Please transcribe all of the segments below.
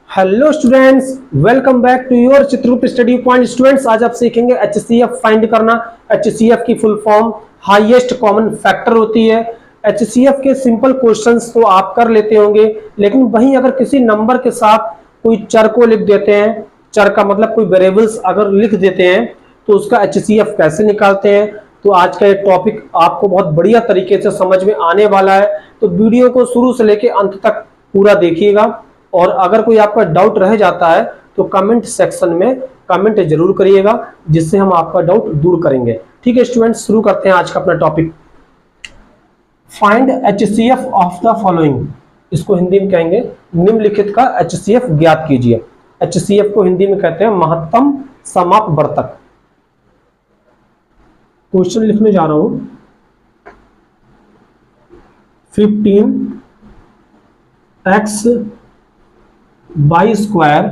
Hello students, welcome back to your Chitragupta study point. Students, आज आप सीखेंगे HCF फाइंड करना। HCF की full form highest common factor होती है। HCF के सिंपल क्वेश्चंस तो आप कर लेते होंगे, लेकिन वहीं अगर किसी नंबर के साथ कोई चर को लिख देते हैं, चर का मतलब कोई वेरिएबल्स अगर लिख देते हैं तो उसका HCF कैसे निकालते हैं, तो आज का ये टॉपिक आपको बहुत बढ़िया तरीके से समझ में आने वाला है। तो वीडियो को शुरू से लेकर अंत तक पूरा देखिएगा, और अगर कोई आपका डाउट रह जाता है तो कमेंट सेक्शन में कमेंट जरूर करिएगा, जिससे हम आपका डाउट दूर करेंगे। ठीक है स्टूडेंट्स, शुरू करते हैं आज का अपना topic. Find HCF of the following, इसको हिंदी में कहेंगे निम्नलिखित का HCF ज्ञात कीजिए। HCF को हिंदी में कहते हैं महत्तम समापवर्तक। क्वेश्चन लिखने जा रहा हूं। 15x by square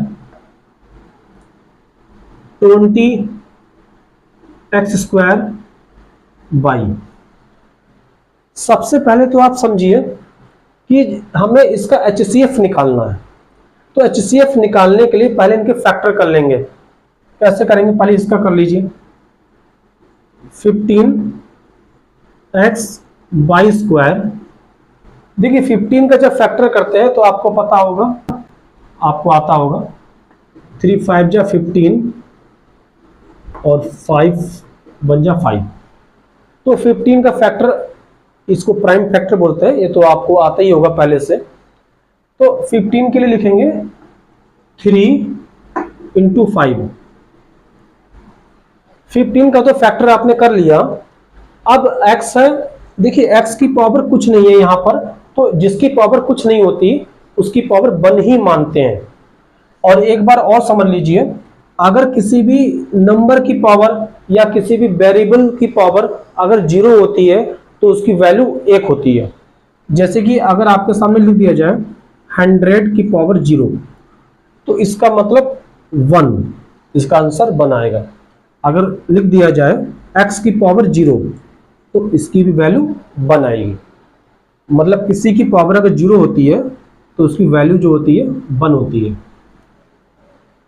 20x square by. सबसे पहले तो आप समझिए कि हमें इसका HCF निकालना है। तो HCF निकालने के लिए पहले इनके फैक्टर कर लेंगे। कैसे करेंगे, पहले इसका कर लीजिए। 15x बाई स्क्वायर, देखिए 15 का जब फैक्टर करते हैं तो आपको पता होगा, आपको आता होगा 3 5 जा 15 और 5 बन जा 5। तो 15 का फैक्टर, इसको प्राइम फैक्टर बोलते हैं, ये तो आपको आता ही होगा पहले से। तो 15 के लिए लिखेंगे 3 इंटू 5। 15 का तो फैक्टर आपने कर लिया। अब x है, देखिए x की पावर कुछ नहीं है यहाँ पर, तो जिसकी पावर कुछ नहीं होती उसकी पावर 1 ही मानते हैं। और एक बार और समझ लीजिए, अगर किसी भी नंबर की पावर या किसी भी वेरिएबल की पावर अगर 0 होती है तो उसकी वैल्यू 1 होती है। जैसे कि अगर आपके सामने लिख दिया जाए 100 की पावर 0, तो इसका मतलब 1, इसका आंसर 1 आएगा। अगर लिख दिया जाए x की पावर 0, तो इसकी भी वैल्यू 1 आएगी। मतलब किसी की पावर अगर 0 होती है तो उसकी वैल्यू जो होती है 1 होती है।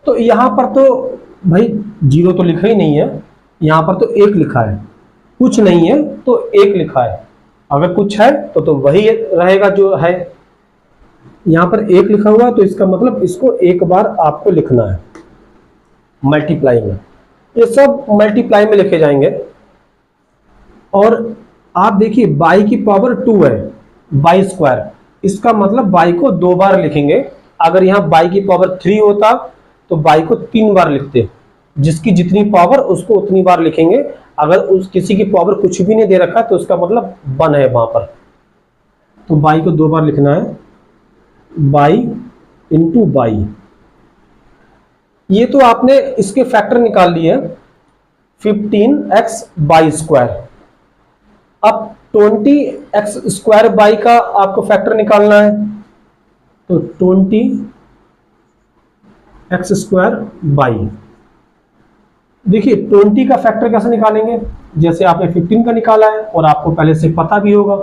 तो यहां पर तो भाई 0 तो लिखा ही नहीं है, यहां पर तो 1 लिखा है। कुछ नहीं है तो 1 लिखा है। अगर कुछ है तो वही रहेगा जो है। यहां पर 1 लिखा हुआ, तो इसका मतलब इसको एक बार आपको लिखना है मल्टीप्लाई में। ये सब मल्टीप्लाई में लिखे जाएंगे। और आप देखिए बाई की पावर 2 है, बाई स्क्वायर, इसका बाई बाई को 2 बार लिखेंगे। अगर यहाँ बाई की पावर 3 होता तो बाई को 3 बार लिखते। जिसकी जितनी पावर उसको उतनी बार लिखेंगे। अगर उस किसी की पावर कुछ भी नहीं दे रखा तो उसका मतलब 1 है वहां पर। तो बाई को 2 बार लिखना है, बाई इंटू बाई। ये तो आपने इसके फैक्टर निकाल लिए 15x बाई स्क्वायर। अब 20x स्क्वायर बाई का आपको फैक्टर निकालना है, तो 20x स्क्वायर बाई। देखिए 20 का फैक्टर कैसे निकालेंगे, जैसे आपने 15 का निकाला है और आपको पहले से पता भी होगा,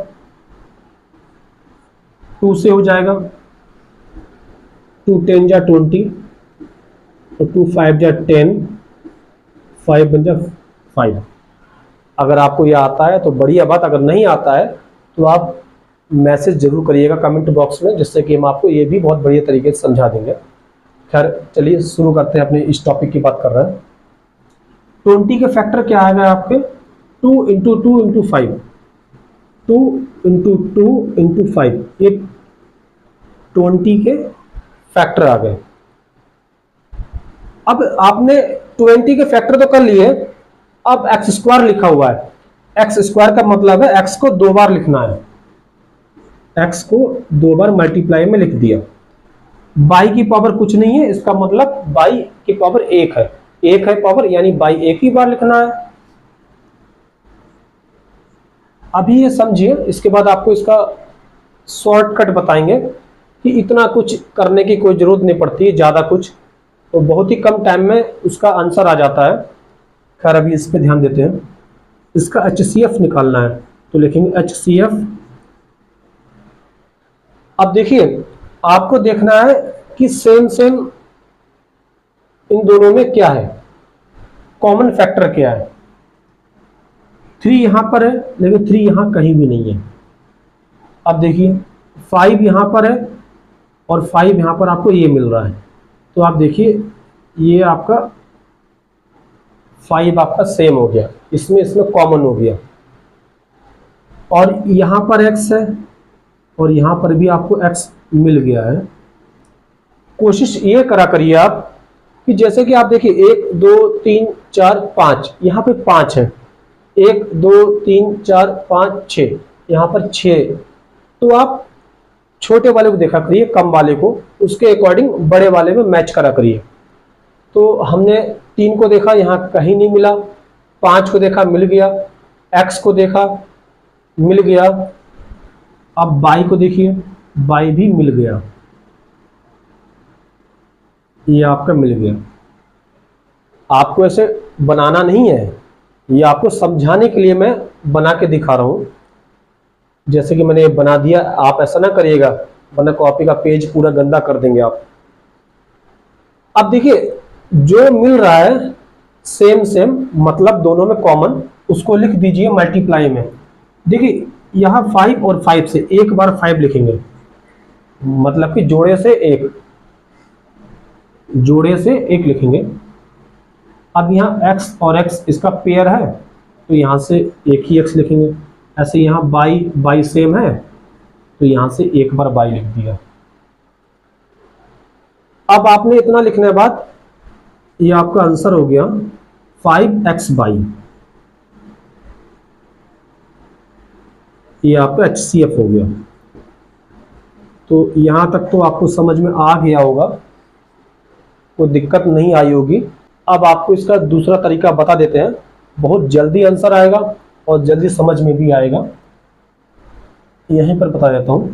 2 से हो जाएगा, 2 10 जा 20, तो 2 5 जा 10, 5 बन जा 5। अगर आपको यह आता है तो बढ़िया बात, अगर नहीं आता है तो आप मैसेज जरूर करिएगा कमेंट बॉक्स में, जिससे कि हम आपको ये भी बहुत बढ़िया तरीके से समझा देंगे। खैर चलिए शुरू करते हैं, अपने इस टॉपिक की बात कर रहे हैं। 20 के फैक्टर क्या आएगा आपके, 2 इंटू 2 इंटू 5, 2 इंटू 2 इंटू 5, ये 20 के फैक्टर आ गए। अब आपने 20 के फैक्टर तो कर लिए, अब एक्स स्क्वायर लिखा हुआ है। एक्स स्क्वायर का मतलब है एक्स को 2 बार लिखना है। एक्स को 2 बार मल्टीप्लाई में लिख दिया। बाई की पावर कुछ नहीं है, इसका मतलब बाई की पावर 1 है। 1 है पावर, यानी बाई 1 ही बार लिखना है। अभी ये समझिए, इसके बाद आपको इसका शॉर्टकट बताएंगे कि इतना कुछ करने की कोई जरूरत नहीं पड़ती है, ज्यादा कुछ, तो बहुत ही कम टाइम में उसका आंसर आ जाता है। खैर अभी इस पे ध्यान देते हैं। इसका HCF निकालना है, तो लिखेंगे HCF। अब देखिए आपको देखना है कि सेम सेम इन दोनों में क्या है, कॉमन फैक्टर क्या है। 3 यहां पर है लेकिन 3 यहां कहीं भी नहीं है। अब देखिए 5 यहां पर है और 5 यहां पर आपको ये मिल रहा है, तो आप देखिए ये आपका 5 आपका सेम हो गया, इसमें इसमें कॉमन हो गया। और यहां पर x है और यहां पर भी आपको x मिल गया है। कोशिश ये करा करिए आप कि जैसे कि आप देखिए 1 2 3 4 5, यहां पे 5 है, 1 2 3 4 5 6, यहां पर 6, तो आप छोटे वाले को देखा करिए, कम वाले को, उसके अकॉर्डिंग बड़े वाले में मैच करा करिए। तो हमने 3 को देखा, यहां कहीं नहीं मिला, 5 को देखा मिल गया, x को देखा मिल गया, अब y को देखिए, y भी मिल गया, ये आपका मिल गया। आपको ऐसे बनाना नहीं है, ये आपको समझाने के लिए मैं बना के दिखा रहा हूं। जैसे कि मैंने ये बना दिया, आप ऐसा ना करिएगा वरना कॉपी का पेज पूरा गंदा कर देंगे आप। अब देखिए जो मिल रहा है सेम सेम मतलब दोनों में कॉमन, उसको लिख दीजिए मल्टीप्लाई में। देखिए यहां 5 और 5 से एक बार 5 लिखेंगे, मतलब कि जोड़े से एक लिखेंगे। अब यहाँ x और x इसका पेयर है तो यहां से एक ही x लिखेंगे। ऐसे यहाँ y सेम है तो यहां से एक बार y लिख दिया। अब आपने इतना लिखने के बाद ये आपका आंसर हो गया 5xy, ये आपका HCF हो गया। तो यहां तक तो आपको समझ में आ गया होगा, कोई दिक्कत नहीं आई होगी। अब आपको इसका दूसरा तरीका बता देते हैं, बहुत जल्दी आंसर आएगा और जल्दी समझ में भी आएगा। यहीं पर बता देता हूं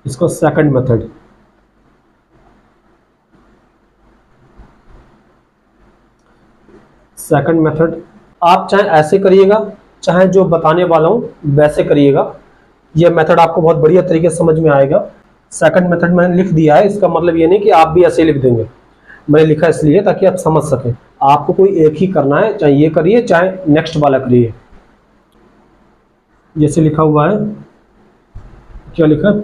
इसको सेकंड मेथड। सेकंड मेथड आप चाहे ऐसे करिएगा, चाहे जो बताने वाला हूं वैसे करिएगा, यह मेथड आपको बहुत बढ़िया तरीके से समझ में आएगा। सेकंड मेथड मैंने लिख दिया है, इसका मतलब ये नहीं कि आप भी ऐसे लिख देंगे, मैंने लिखा इसलिए ताकि आप समझ सकें। आपको कोई एक ही करना है, चाहे ये करिए चाहे नेक्स्ट वाला करिए। जैसे लिखा हुआ है, क्या लिखा है,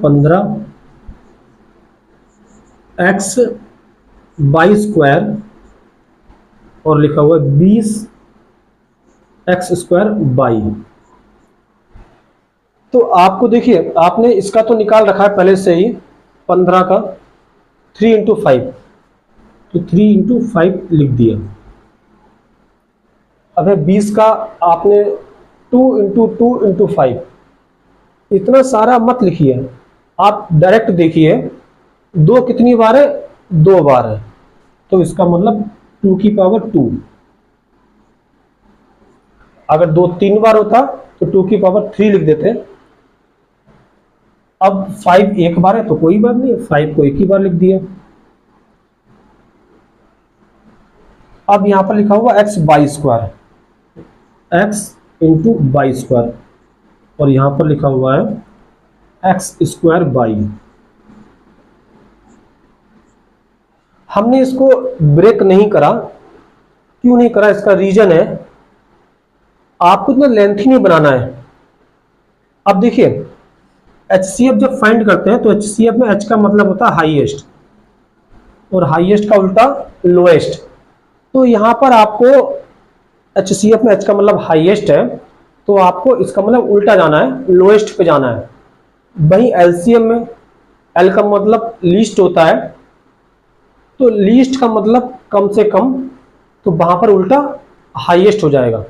15x² और लिखा हुआ है 20x² तो आपको देखिए आपने इसका तो निकाल रखा है पहले से ही 15 का 3 × 5, तो 3 × 5 लिख दिया। अब है 20 का आपने 2 × 2 × 5, इतना सारा मत लिखिए, आप डायरेक्ट देखिए 2 कितनी बार है, 2 बार है, तो इसका मतलब 2 की पावर 2। अगर 2 3 बार होता तो 2 की पावर 3 लिख देते। अब 5 एक बार है तो कोई बात नहीं, 5 को एक ही बार लिख दिया। अब यहां पर लिखा हुआ x × y² और यहां पर लिखा हुआ है x²y। हमने इसको ब्रेक नहीं करा, क्यों नहीं करा, इसका रीजन है आपको इतना लेंथी नहीं बनाना है। अब देखिए HCF जब फाइंड करते हैं तो HCF में H का मतलब होता है हाईएस्ट और हाईएस्ट का उल्टा लोएस्ट। तो यहां पर आपको HCF में H का मतलब हाईएस्ट है तो आपको इसका मतलब उल्टा जाना है, लोएस्ट पे जाना है। वहीं LCM में L का मतलब लीस्ट होता है, तो लीस्ट का मतलब कम से कम, तो वहां पर उल्टा हाईएस्ट हो जाएगा।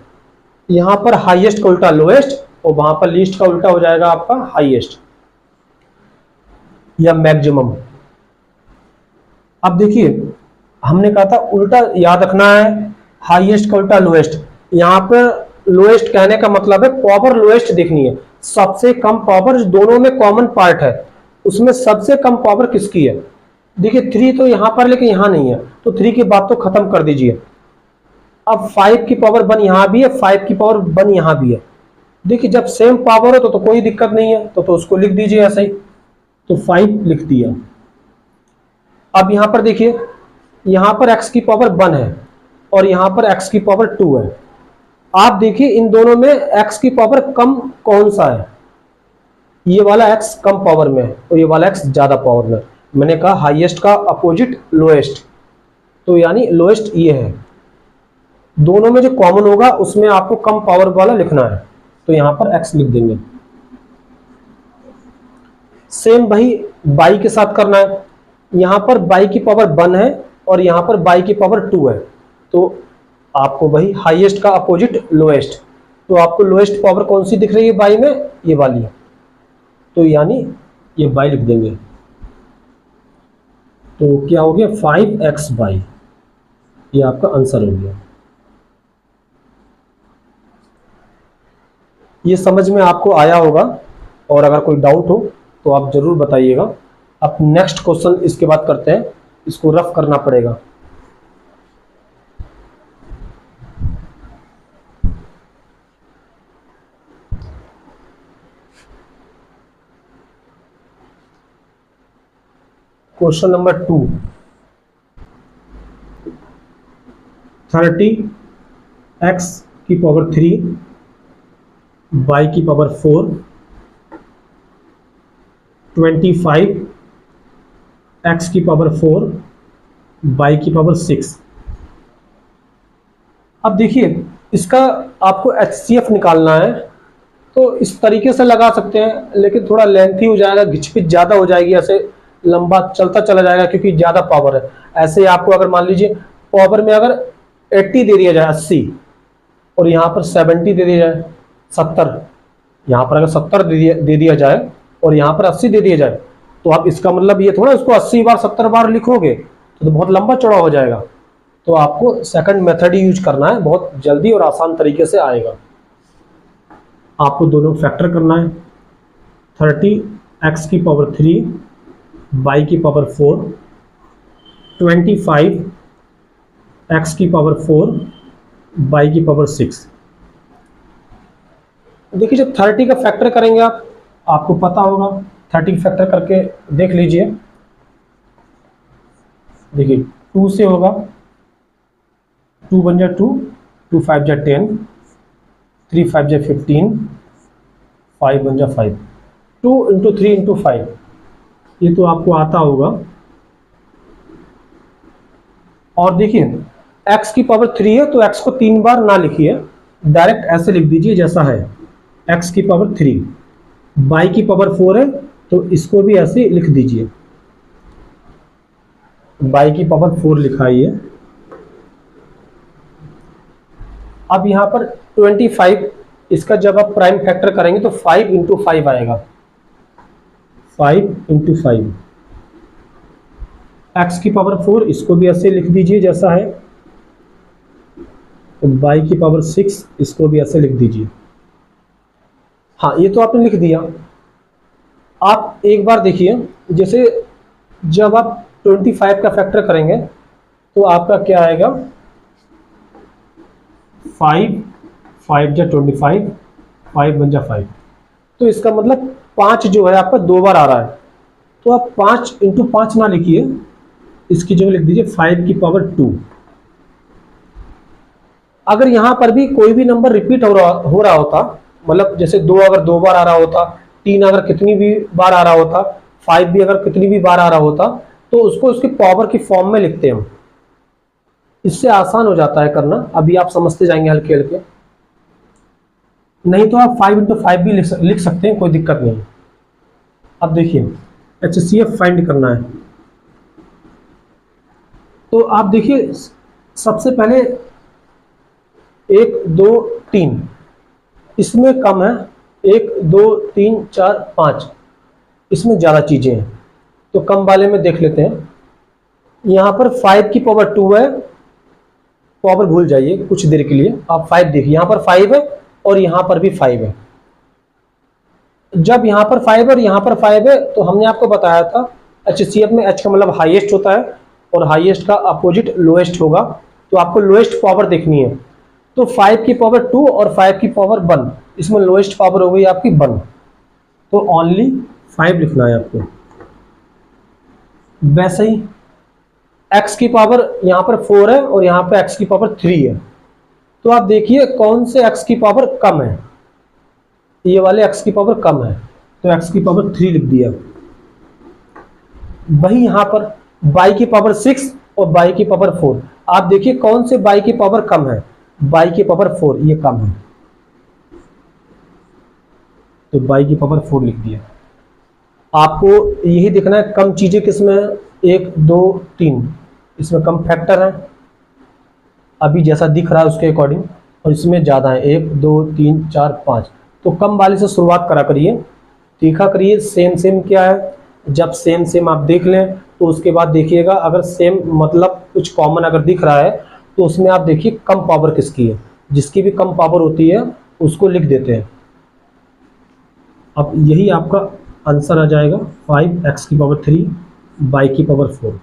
यहां पर हाईएस्ट का उल्टा लोएस्ट और वहां पर लीस्ट का उल्टा हो जाएगा आपका हाईएस्ट या मैक्सिमम। अब देखिए हमने कहा था उल्टा याद रखना है, हाईएस्ट का उल्टा लोएस्ट। यहां पर लोएस्ट कहने का मतलब है पावर लोएस्ट देखनी है, सबसे कम पावर, दोनों में कॉमन पार्ट है, उसमें सबसे कम पावर किसकी है। देखिए 3 तो यहां पर लेकिन यहां नहीं है, तो 3 की बात तो खत्म कर दीजिए। अब 5 की पावर 1 यहां भी है, 5 की पावर 1 यहां भी है। देखिए जब सेम पावर हो तो कोई दिक्कत नहीं है, तो उसको लिख दीजिए ऐसे ही, तो 5 लिख दिया। अब यहां पर देखिए, यहां पर x की पावर 1 है और यहां पर x की पावर 2 है। आप देखिए इन दोनों में x की पावर कम कौन सा है? ये वाला x कम पावर में है और ये वाला x ज्यादा पावर में। मैंने कहा हाईएस्ट का अपोजिट लोएस्ट, तो यानी लोएस्ट ये है। दोनों में जो कॉमन होगा उसमें आपको कम पावर वाला लिखना है, तो यहां पर x लिख देंगे। सेम वही बाई के साथ करना है। यहां पर बाई की पावर 1 है और यहां पर बाई की पावर 2 है, तो आपको वही हाईएस्ट का अपोजिट लोएस्ट, तो आपको लोएस्ट पावर कौन सी दिख रही है बाई में? ये वाली, तो यानी ये बाई लिख देंगे। तो क्या हो गया? 5x बाई, ये आपका आंसर हो गया। ये समझ में आपको आया होगा, और अगर कोई डाउट हो तो आप जरूर बताइएगा। अब नेक्स्ट क्वेश्चन इसके बाद करते हैं, इसको रफ करना पड़ेगा। क्वेश्चन नंबर 2, 30x की पावर 3 बाई की पावर 4, 25x की पावर 4 बाई की पावर 6। अब देखिए इसका आपको HCF निकालना है, तो इस तरीके से लगा सकते हैं, लेकिन थोड़ा लेंथी हो जाएगा, घिचपिच ज़्यादा हो जाएगी, ऐसे लंबा चलता चला जाएगा क्योंकि ज़्यादा पावर है। ऐसे आपको अगर मान लीजिए पावर में अगर 80 दे दिया जाए, 80, और यहाँ पर 70 दे दिया जाए, 70, यहाँ पर अगर 70 दे दिया जाए और यहाँ पर 80 दे दिया जाए, तो आप इसका मतलब ये थोड़ा इसको 80 बार 70 बार लिखोगे तो बहुत लंबा चौड़ा हो जाएगा। तो आपको सेकंड मेथड ही यूज करना है, बहुत जल्दी और आसान तरीके से आएगा। आपको दोनों फैक्टर करना है, 30x की पावर 3 बाई की पावर 4, 25x की पावर 4 बाई की पावर 6। देखिए जब 30 का फैक्टर करेंगे आपको पता होगा, 30 फैक्टर करके देख लीजिए। देखिए 2 से होगा, 2 बन जाए 2, 2 5 जा 10, 3 5 जा 15, 5 बन जा 5, 2 इंटू 3 इंटू 5, ये तो आपको आता होगा। और देखिए x की पावर 3 है तो x को 3 बार ना लिखिए, डायरेक्ट ऐसे लिख दीजिए जैसा है, x की पावर 3। बाई की पावर 4 है तो इसको भी ऐसे लिख दीजिए, बाई की पावर 4 लिखाइए। अब यहां पर 25, इसका जब आप प्राइम फैक्टर करेंगे तो 5 इंटू 5 आएगा, 5 इंटू 5। एक्स की पावर 4 इसको भी ऐसे लिख दीजिए जैसा है, तो बाई की पावर 6 इसको भी ऐसे लिख दीजिए। हाँ ये तो आपने लिख दिया। आप एक बार देखिए, जैसे जब आप 25 का फैक्टर करेंगे तो आपका क्या आएगा, 5 5 जा 25, 5 बन जा 5, तो इसका मतलब 5 जो है आपका 2 बार आ रहा है, तो आप 5 इंटू 5 ना लिखिए, इसकी जगह लिख दीजिए 5 की पावर 2। अगर यहां पर भी कोई भी नंबर रिपीट हो रहा होता, मतलब जैसे 2 अगर 2 बार आ रहा होता, 3 अगर कितनी भी बार आ रहा होता, 5 भी अगर कितनी भी बार आ रहा होता, तो उसको उसकी पावर की फॉर्म में लिखते हैं हम, इससे आसान हो जाता है करना। अभी आप समझते जाएंगे हल्के हल्के, नहीं तो आप 5 इंटू 5 भी लिख सकते हैं, कोई दिक्कत नहीं। अब देखिए HCF फाइंड करना है, तो आप देखिए सबसे पहले 1 2 3 इसमें कम है, 1 2 3 4 5 इसमें ज़्यादा चीज़ें हैं, तो कम वाले में देख लेते हैं। यहाँ पर 5 की पावर 2 है, पावर भूल जाइए कुछ देर के लिए, आप 5 देखिए, यहाँ पर 5 है और यहाँ पर भी 5 है। जब यहाँ पर 5 और यहाँ पर 5 है तो हमने आपको बताया था HCF में H का मतलब हाईएस्ट होता है और हाईएस्ट का अपोजिट लोएस्ट होगा, तो आपको लोएस्ट पावर देखनी है। तो 5 की पावर 2 और 5 की पावर 1, इसमें लोएस्ट पावर हो गई आपकी 1, तो ओनली 5 लिखना है आपको। वैसे ही x की पावर यहाँ पर 4 है और यहाँ पे x की पावर 3 है। तो आप देखिए कौन से x की पावर कम है, ये वाले x की पावर कम है, तो x की पावर 3 लिख दिया। वही यहाँ पर y की पावर 6 और y की पावर 4, आप देखिए कौन से y की पावर कम है, y की पावर 4, ये कम है, तो y की पावर 4 लिख दिया। आपको यही देखना है कम चीजें किसमें है, 1 2 3, इसमें कम फैक्टर है अभी जैसा दिख रहा है उसके अकॉर्डिंग, और इसमें ज़्यादा है 1 2 3 4 5। तो कम वाले से शुरुआत करा करिए, देखा करिए सेम सेम क्या है। जब सेम सेम आप देख लें तो उसके बाद देखिएगा अगर सेम मतलब कुछ कॉमन अगर दिख रहा है तो उसमें आप देखिए कम पावर किसकी है, जिसकी भी कम पावर होती है उसको लिख देते हैं। अब यही आपका आंसर आ जाएगा 5x की पावर 3 y की पावर 4,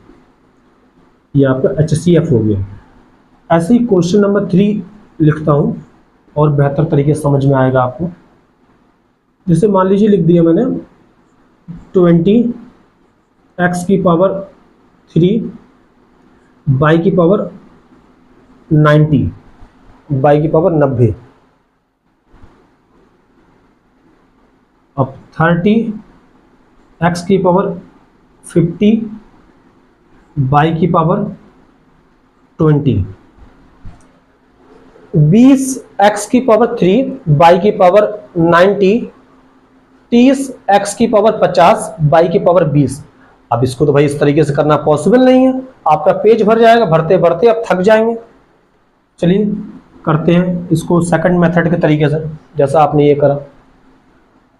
ये आपका HCF हो गया। ऐसे ही क्वेश्चन नंबर 3 लिखता हूँ और बेहतर तरीके से समझ में आएगा आपको। जैसे मान लीजिए लिख दिया मैंने 20x की पावर 3 y की पावर 90, y की पावर 90। अब 30x की पावर 50 y की पावर 20, 20x की पावर 3 y की पावर 90, 30x की पावर 50 y की पावर 20। अब इसको तो भाई इस तरीके से करना पॉसिबल नहीं है, आपका पेज भर जाएगा, भरते भरते आप थक जाएंगे। चलिए करते हैं इसको सेकंड मेथड के तरीके से, जैसा आपने ये करा।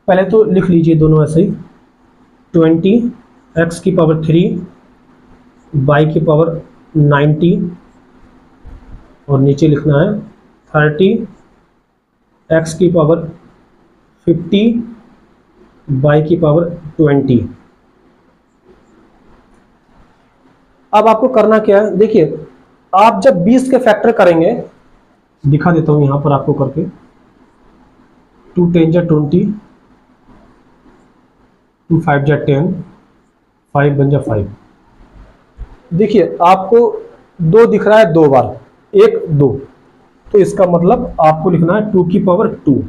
पहले तो लिख लीजिए दोनों ऐसे ही, 20x की पावर 3 y की पावर 90 और नीचे लिखना है 30x की पावर 50 y की पावर 20। अब आपको करना क्या है, देखिए आप जब 20 के फैक्टर करेंगे, दिखा देता हूं यहां पर आपको करके, 2 10 जा 20, 2 5 जा 10, 5 बन जा 5। देखिए आपको 2 दिख रहा है 2 बार, 1 2, तो इसका मतलब आपको लिखना है 2 की पावर 2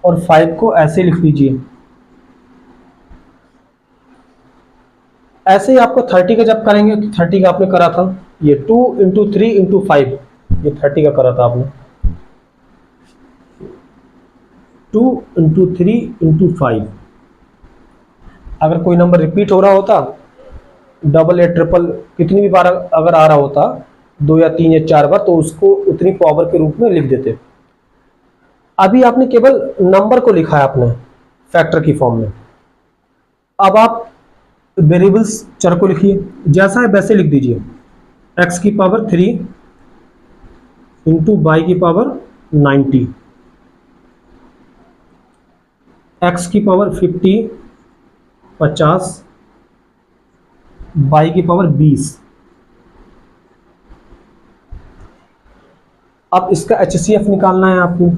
और 5 को ऐसे लिख लीजिए। ऐसे ही आपको 30 का जब करेंगे, 30 का आपने करा था ये 2 इंटू 3 इंटू 5, ये 30 का करा था आपने, 2 इंटू 3 इंटू 5। अगर कोई नंबर रिपीट हो रहा होता, डबल या ट्रिपल कितनी भी बार अगर आ रहा होता, 2 या 3 या 4 बार, तो उसको उतनी पावर के रूप में लिख देते। अभी आपने केवल नंबर को लिखा है अपने फैक्टर की फॉर्म में। अब आप वेरिएबल्स चर को लिखिए, जैसा है वैसे लिख दीजिए, x की पावर 3 इंटू y की पावर 90, x की पावर 50 50, y की पावर 20। अब इसका HCF निकालना है आपको,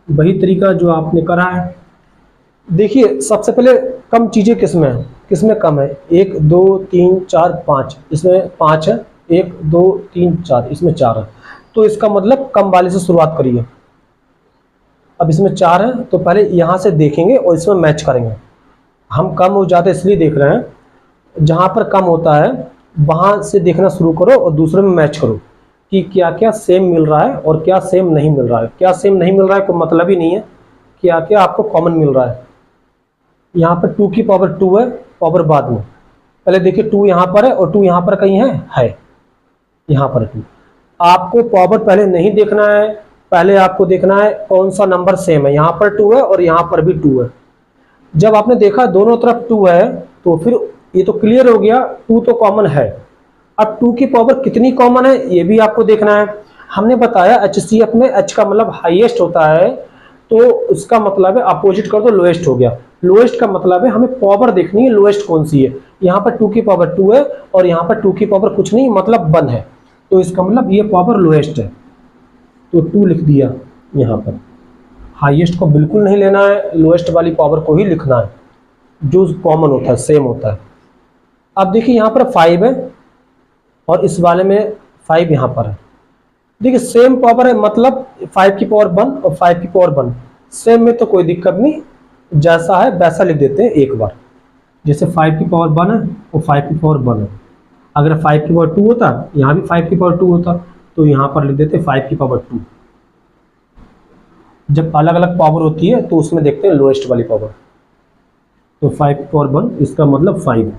वही तरीका जो आपने करा है। देखिए सबसे पहले कम चीजें किसमें कम है, 1 2 3 4 5, इसमें 5 है, 1 2 3 4, इसमें 4 है, तो इसका मतलब कम वाले से शुरुआत करिए। अब इसमें 4 है तो पहले यहां से देखेंगे और इसमें मैच करेंगे। हम कम हो जाते इसलिए देख रहे हैं, जहां पर कम होता है वहां से देखना शुरू करो और दूसरे में मैच करो कि क्या क्या सेम मिल रहा है और क्या सेम नहीं मिल रहा है। क्या सेम नहीं मिल रहा है कोई मतलब ही नहीं है, क्या क्या आपको कॉमन मिल रहा है। यहाँ पर 2 की पावर 2 है, पावर बाद में, पहले देखिए 2 यहाँ पर है और 2 यहाँ पर कहीं है यहाँ पर 2। आपको पावर पहले नहीं देखना है, पहले आपको देखना है कौन सा नंबर सेम है। यहाँ पर 2 है और यहाँ पर भी 2 है। जब आपने देखा दोनों तरफ 2 है तो फिर ये तो क्लियर हो गया 2 तो कॉमन है। अब 2 की पावर कितनी कॉमन है ये भी आपको देखना है। हमने बताया HCF में H का मतलब हाईएस्ट होता है, तो उसका मतलब है अपोजिट कर दो लोएस्ट हो गया। लोएस्ट का मतलब है हमें पावर देखनी है लोएस्ट कौन सी है। यहाँ पर 2 की पावर 2 है और यहाँ पर 2 की पावर कुछ नहीं मतलब 1 है, तो इसका मतलब ये पावर लोएस्ट है, तो 2 लिख दिया। यहाँ पर हाईएस्ट को बिल्कुल नहीं लेना है, लोएस्ट वाली पावर को ही लिखना है। जो कॉमन होता है, सेम होता है। अब देखिए यहाँ पर 5 है और इस वाले में 5 यहाँ पर है। देखिए सेम पावर है, मतलब 5 की पावर 1 और 5 की पावर 1 सेम में तो कोई दिक्कत नहीं, जैसा है वैसा लिख देते हैं एक बार। जैसे 5 की पावर 1 है और 5 की पावर 1 है। अगर 5 की पावर 2 होता, यहाँ भी 5 की पावर 2 होता, तो यहाँ पर लिख देते 5 की पावर 2। जब अलग अलग पावर होती है तो उसमें देखते हैं लोएस्ट वाली पावर। तो 5 की पावर 1 इसका मतलब 5।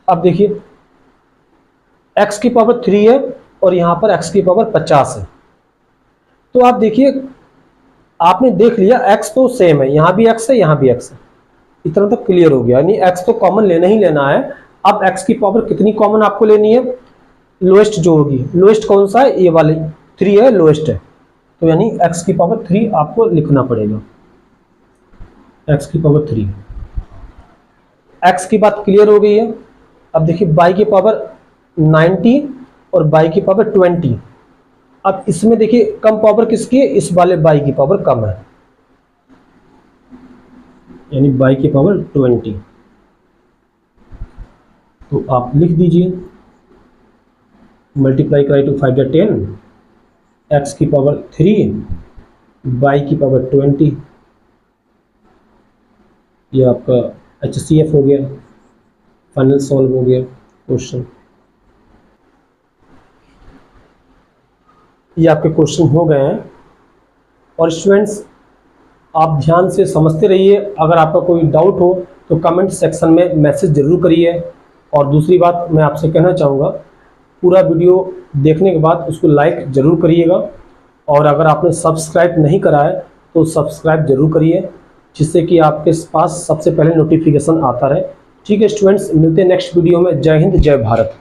अब देखिए x की पावर 3 है और यहाँ पर x की पावर 50 है। तो आप देखिए, आपने देख लिया x तो सेम है, यहाँ भी x है यहाँ भी x है, इतना तक क्लियर हो गया। यानी x तो कॉमन लेना ही लेना है। अब x की पावर कितनी कॉमन आपको लेनी है? लोएस्ट जो होगी। लोएस्ट कौन सा है? ये वाली 3 है, लोएस्ट है। तो यानी x की पावर 3 आपको लिखना पड़ेगा, x की पावर 3। x की बात क्लियर हो गई है। अब देखिए y की पावर 90 और y की पावर 20। अब इसमें देखिए कम पावर किसकी है? इस वाले y की पावर कम है, यानी y की पावर 20। तो आप लिख दीजिए, मल्टीप्लाई कराई टू 5 या 10, x की पावर 3 y की पावर 20। ये आपका HCF हो गया, फाइनल सॉल्व हो गया क्वेश्चन। ये आपके क्वेश्चन हो गए हैं। और स्टूडेंट्स आप ध्यान से समझते रहिए। अगर आपका कोई डाउट हो तो कमेंट सेक्शन में मैसेज ज़रूर करिए। और दूसरी बात मैं आपसे कहना चाहूँगा, पूरा वीडियो देखने के बाद उसको लाइक ज़रूर करिएगा। और अगर आपने सब्सक्राइब नहीं करा है तो सब्सक्राइब ज़रूर करिए, जिससे कि आपके पास सबसे पहले नोटिफिकेशन आता रहे। ठीक है स्टूडेंट्स, मिलते हैं नेक्स्ट वीडियो में। जय हिंद, जय भारत।